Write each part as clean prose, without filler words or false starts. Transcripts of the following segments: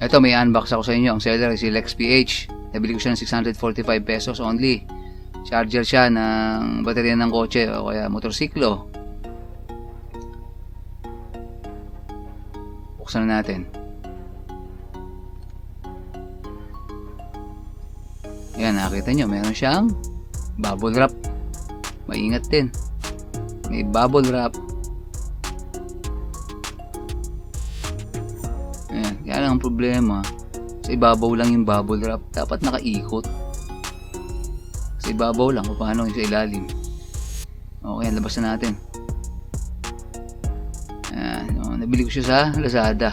Ito, may unbox ako sa inyo. Ang seller is Lex PH. Nabili ko siya ng 645 pesos only. Charger siya ng baterya ng kotse o kaya motorsiklo. Buksan na natin. Ayan, nakita nyo, meron siyang bubble wrap. Maingat din. May bubble wrap. Ayan, kaya lang ang problema, sa ibabaw lang yung bubble wrap. Dapat nakaikot. Sa ibabaw lang, o paano yung sa ilalim. Okay, labas na natin. Ayan, nabili ko siya sa Lazada.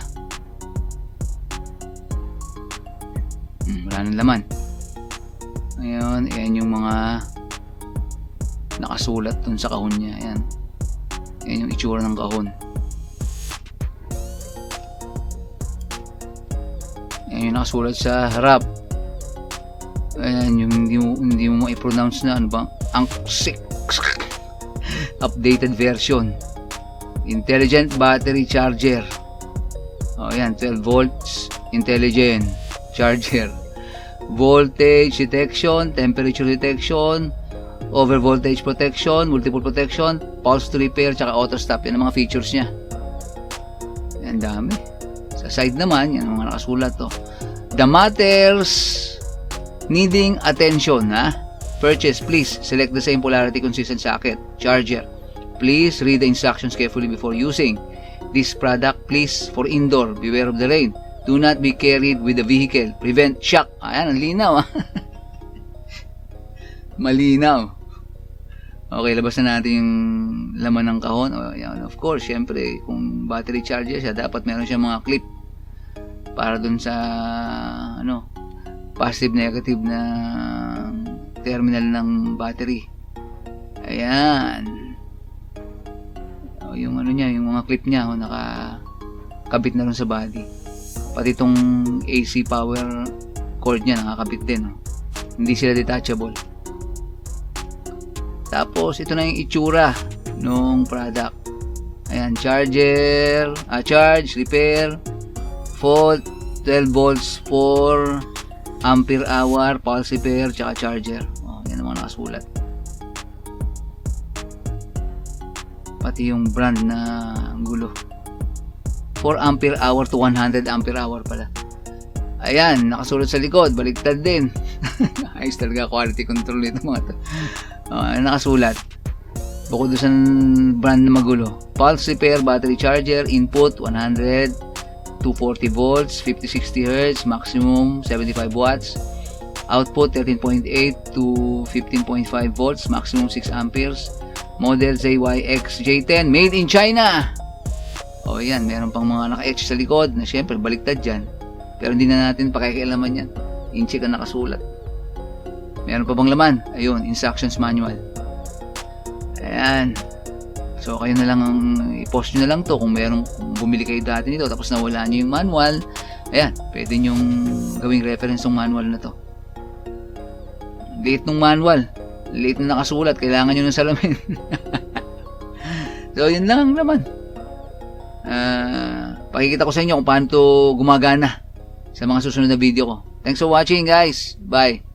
Wala nang laman. Ngayon, ayan yung mga nakasulat dun sa kahon niya. Ayan. Ayan yung itsura ng kahon. Ayan yung nakasulat sa harap. Ayan yung hindi mo ma-pronounce na ano ba? Ang updated version. Intelligent battery charger. O ayan, 12 volts intelligent charger. Voltage detection, temperature detection, over voltage protection, multiple protection, pulse to repair, tsaka auto stop. Yan ang mga features niya. Yan, dami. Sa side naman, yan ang mga nakasulat to. The matters needing attention, ha? Purchase, please select the same polarity consistent socket, charger. Please read the instructions carefully before using this product. Please, for indoor, beware of the rain. Do not be carried with the vehicle. Prevent shock. Ayan, ang linaw, ha? Malinaw. Okay, labas na natin yung laman ng kahon. O, yan, of course, syempre, kung battery charger siya, dapat meron siya mga clip para dun sa positive negative na terminal ng battery. Ayan. O, yung niya, yung mga clip niya, nakakabit na dun sa body. Pati itong AC power cord niya nakakabit din. Hindi sila detachable. Tapos ito na yung itsura ng product. Ayan, charger, charge, repair, fault, 12 volts, 4 ampere hour, pulse repair, tsaka charger. Yan ang mga nakasulat. Pati yung brand na gulo. 4 ampere hour to 100 ampere hour pala. Ayan, nakasulat sa likod, baliktad din. Ayos talaga quality control nito mga to. Nakasulat. Bukod doon sa brand na magulo. Pulse repair battery charger, input 100 to 40 volts, 50-60 Hz, maximum 75 watts. Output 13.8 to 15.5 volts, maximum 6 amperes. Model ZYX J10, made in China. O yan, meron pang mga naka-etch sa likod na syempre baliktad dyan. Pero hindi na natin pakikialaman yan. Incheck ang nakasulat. Meron pa bang laman? Ayun, instructions manual. Ayan. So kayo na lang i-post nyo na lang to kung bumili kayo dati nito tapos nawala nyo yung manual. Ayan, pwede nyong gawing reference ng manual na to. Liit ng manual. Liit na nakasulat. Kailangan nyo ng salamin. So yun lang naman. Pakikita ko sa inyo kung paano to gumagana sa mga susunod na video ko. Thanks for watching, guys. Bye.